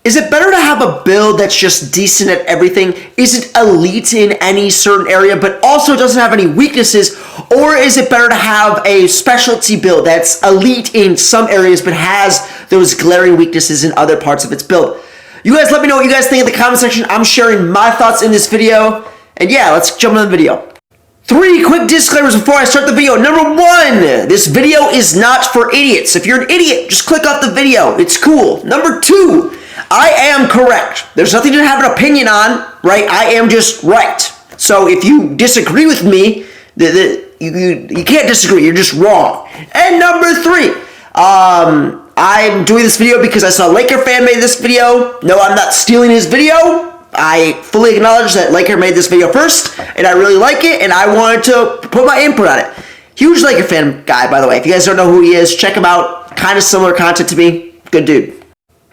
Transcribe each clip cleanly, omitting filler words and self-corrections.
Is it better to have a build that's just decent at everything? Is it elite in any certain area but also doesn't have any weaknesses? Or is it better to have a specialty build that's elite in some areas but has those glaring weaknesses in other parts of its build? You guys let me know what you guys think in the comment section. I'm sharing my thoughts in this video. And yeah, let's jump into the video. 3 quick disclaimers before I start the video. Number 1, this video is not for idiots. If you're an idiot, just click off the video. It's cool. Number 2, I am correct. There's nothing to have an opinion on, right? I am just right. So if you disagree with me, you can't disagree. You're just wrong. And number 3, I'm doing this video because I saw a Laker fan made this video. No, I'm not stealing his video. I fully acknowledge that Laker made this video first, and I really like it, and I wanted to put my input on it. Huge Laker fan guy, by the way. If you guys don't know who he is, check him out. Kind of similar content to me. Good dude.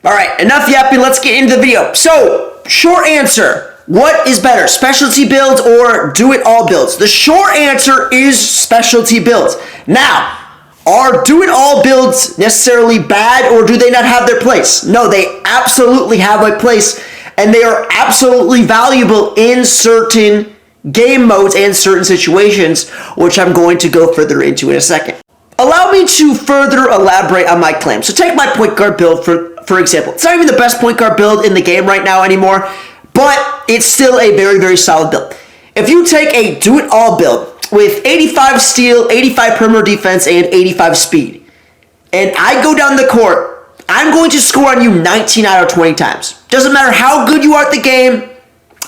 Alright, enough yapping. Let's get into the video. So, short answer. What is better, specialty builds or do-it-all builds? The short answer is specialty builds. Now, are do-it-all builds necessarily bad, or do they not have their place? No, they absolutely have a place. And they are absolutely valuable in certain game modes and certain situations, which I'm going to go further into in a second. Allow me to further elaborate on my claim. So take my point guard build for example. It's not even the best point guard build in the game right now anymore, but it's still a very, very solid build. If you take a do-it-all build with 85 steal, 85 perimeter defense, and 85 speed, and I go down the court, I'm going to score on you 19 out of 20 times. Doesn't matter how good you are at the game,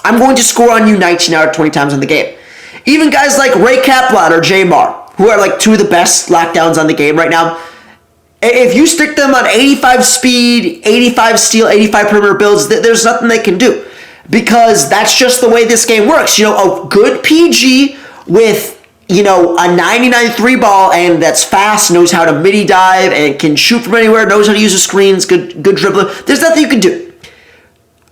I'm going to score on you 19 out of 20 times in the game. Even guys like Ray Kaplan or Jamar, who are like 2 of the best lockdowns on the game right now, if you stick them on 85 speed, 85 steal, 85 perimeter builds, there's nothing they can do. Because that's just the way this game works. You know, a good PG with, you know, a 99 3 ball and that's fast, knows how to midi dive and can shoot from anywhere, knows how to use the screens, good dribbler. There's nothing you can do.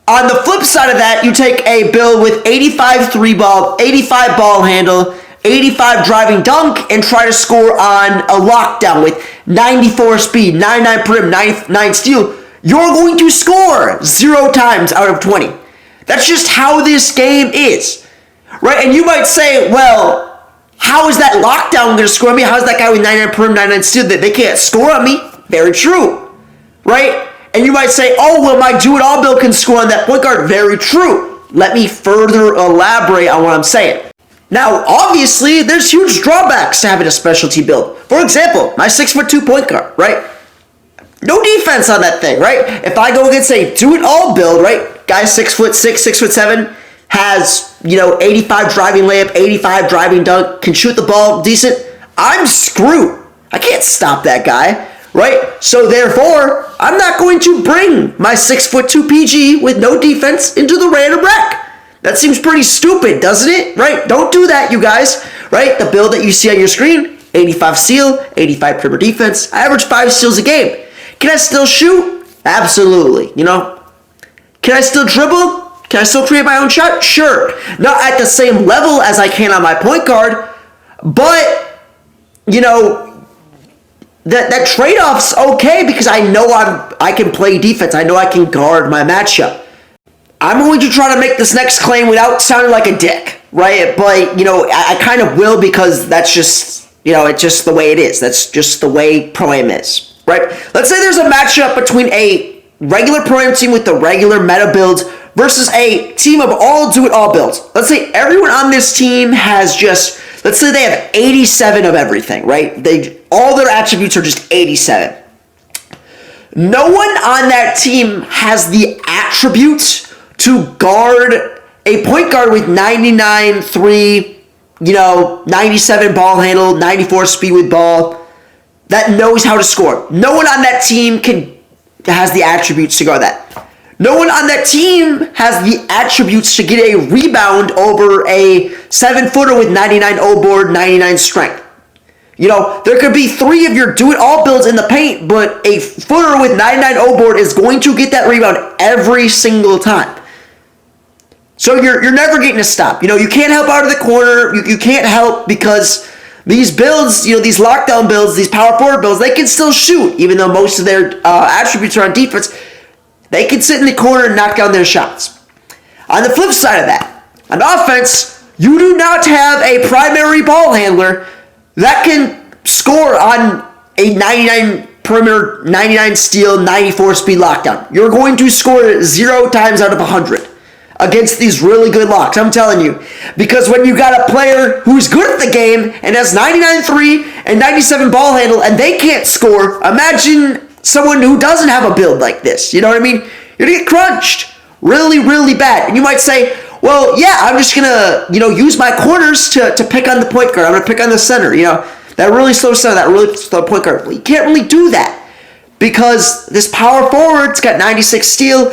On the flip side of that, you take a build with 85 3 ball, 85 ball handle, 85 driving dunk, and try to score on a lockdown with 94 speed, 99 prim, 99 steal. You're going to score 0 times out of 20. That's just how this game is, right? And you might say, well, how is that lockdown going to score on me? How is that guy with 99 prim, 99 steal that they can't score on me? Very true, right? And you might say, oh, well, my do-it-all build can score on that point guard. Very true. Let me further elaborate on what I'm saying. Now, obviously, there's huge drawbacks to having a specialty build. For example, my 6'2" point guard, right? No defense on that thing, right? If I go against a do-it-all build, right? Guy 6'6", 6'7", has, you know, 85 driving layup, 85 driving dunk, can shoot the ball decent, I'm screwed. I can't stop that guy, right? So therefore, I'm not going to bring my 6'2" PG with no defense into the random rec. That seems pretty stupid, doesn't it? Right? Don't do that, you guys. Right? The build that you see on your screen, 85 steal, 85 perimeter defense, I average 5 steals a game. Can I still shoot? Absolutely. You know? Can I still dribble? Can I still create my own shot? Sure. Not at the same level as I can on my point guard, but, you know, that trade-off's okay because I know I can play defense. I know I can guard my matchup. I'm going to try to make this next claim without sounding like a dick, right? But, you know, I kind of will because that's just, you know, it's just the way it is. That's just the way Pro-Am is, right? Let's say there's a matchup between a regular Pro-Am team with the regular meta builds versus a team of all do-it-all builds. Let's say everyone on this team has just, let's say they have 87 of everything, right? All their attributes are just 87. No one on that team has the attributes to guard a point guard with 99 3, you know, 97 ball handle, 94 speed with ball, that knows how to score. No one on that team has the attributes to guard that. No one on that team has the attributes to get a rebound over a 7-footer with 99 O-board, 99 strength. You know, there could be 3 of your do-it-all builds in the paint, but a footer with 99 O-board is going to get that rebound every single time. So you're never getting a stop. You know, you can't help out of the corner. You can't help because these builds, you know, these lockdown builds, these power forward builds, they can still shoot, even though most of their attributes are on defense. They can sit in the corner and knock down their shots. On the flip side of that, on offense, you do not have a primary ball handler that can score on a 99 perimeter, 99 steal, 94 speed lockdown. You're going to score 0 times out of 100 against these really good locks, I'm telling you. Because when you got a player who's good at the game and has 99-3 and 97 ball handle and they can't score, imagine someone who doesn't have a build like this. You know what I mean? You're going to get crunched really, really bad. And you might say, well, yeah, I'm just going to, use my corners to pick on the point guard. I'm going to pick on the center, that really slow center, that really slow point guard. Well, you can't really do that because this power forward's got 96 steal.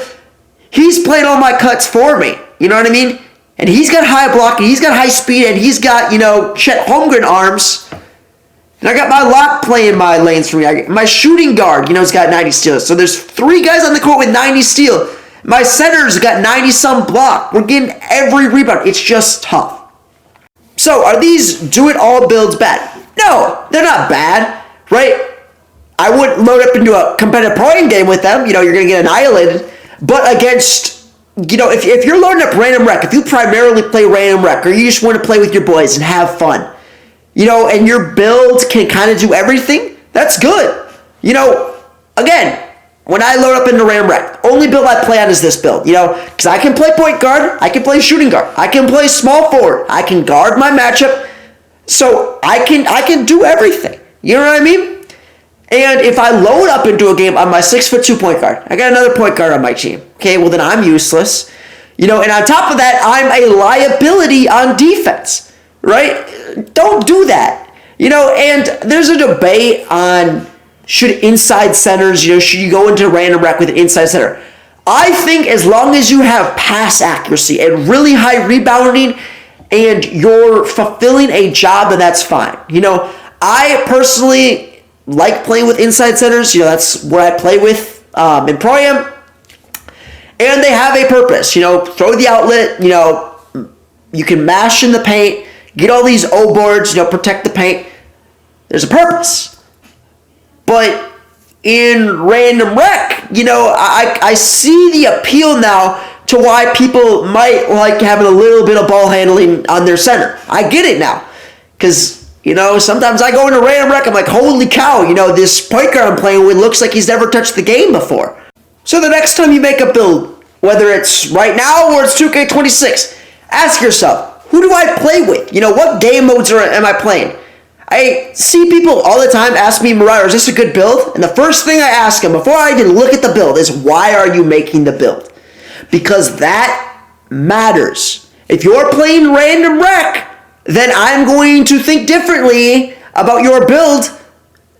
He's playing all my cuts for me. You know what I mean? And he's got high blocking, he's got high speed, and he's got, Chet Holmgren arms. And I got my lock playing my lanes for me. My shooting guard, has got 90 steals. So there's 3 guys on the court with 90 steal. My center's got 90-some block. We're getting every rebound. It's just tough. So are these do-it-all builds bad? No, they're not bad, right? I wouldn't load up into a competitive pro game with them. You're going to get annihilated. But against, if you're loading up random rec, if you primarily play random rec, or you just want to play with your boys and have fun, and your build can kind of do everything, that's good. Again, when I load up into random rec, only build I play on is this build, because I can play point guard, I can play shooting guard, I can play small forward, I can guard my matchup, so I can do everything. You know what I mean? And if I load up into a game on my 6'2" point guard, I got another point guard on my team. Okay, well then I'm useless. And on top of that, I'm a liability on defense. Right? Don't do that. And there's a debate on should inside centers, should you go into random rec with an inside center? I think as long as you have pass accuracy and really high rebounding and you're fulfilling a job, then that's fine. I personally like playing with inside centers. That's where I play with in Pro-Am. And they have a purpose. Throw the outlet. You can mash in the paint. Get all these O boards. Protect the paint. There's a purpose. But in random rec, I see the appeal now to why people might like having a little bit of ball handling on their center. I get it now. Because sometimes I go into random rec, I'm like, holy cow, this point guard I'm playing with looks like he's never touched the game before. So the next time you make a build, whether it's right now or it's 2K26, ask yourself, who do I play with? What game modes am I playing? I see people all the time ask me, Mariah, is this a good build? And the first thing I ask them before I even look at the build is, why are you making the build? Because that matters. If you're playing random rec, then I'm going to think differently about your build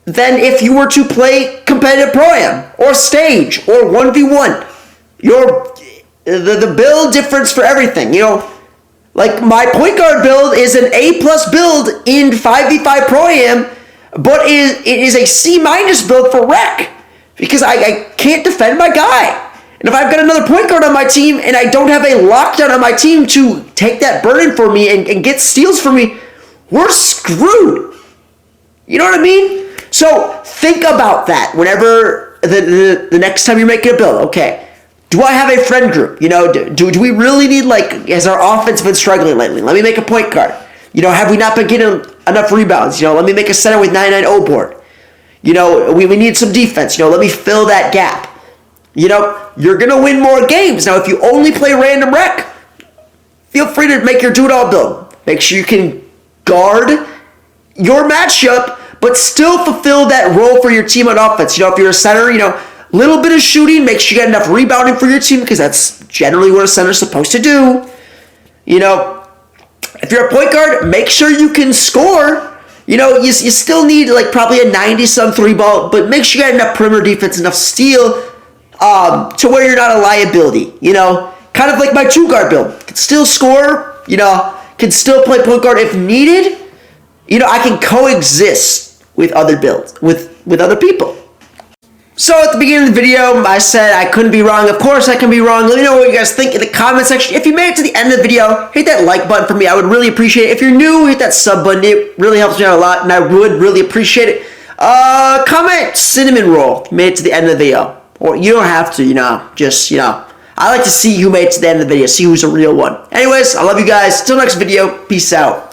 than if you were to play competitive Pro-Am or stage or 1v1. The build difference for everything, Like my point guard build is an A+ build in 5v5 Pro-Am, but it is a C- build for rec because I can't defend my guy. And if I've got another point guard on my team and I don't have a lockdown on my team to take that burden for me and get steals for me, we're screwed. You know what I mean? So think about that whenever the next time you're making a build. Okay, do I have a friend group? Do we really need, has our offense been struggling lately? Let me make a point guard. Have we not been getting enough rebounds? Let me make a center with 99 O board. We need some defense. Let me fill that gap. You're going to win more games. Now, if you only play random rec, feel free to make your do-it-all build. Make sure you can guard your matchup, but still fulfill that role for your team on offense. If you're a center, little bit of shooting, make sure you got enough rebounding for your team because that's generally what a center's supposed to do. If you're a point guard, make sure you can score. You still need probably a 90-some 3-ball, but make sure you got enough perimeter defense, enough steal, to where you're not a liability, kind of like my 2-guard build. Can still score, can still play point guard if needed. I can coexist with other builds, with other people. So at the beginning of the video, I said I couldn't be wrong. Of course I can be wrong. Let me know what you guys think in the comment section. If you made it to the end of the video, hit that like button for me. I would really appreciate it. If you're new, hit that sub button. It really helps me out a lot, and I would really appreciate it. Comment cinnamon roll if you made it to the end of the video. Or you don't have to, just, I like to see who made it to the end of the video, see who's a real one. Anyways, I love you guys. Till next video, peace out.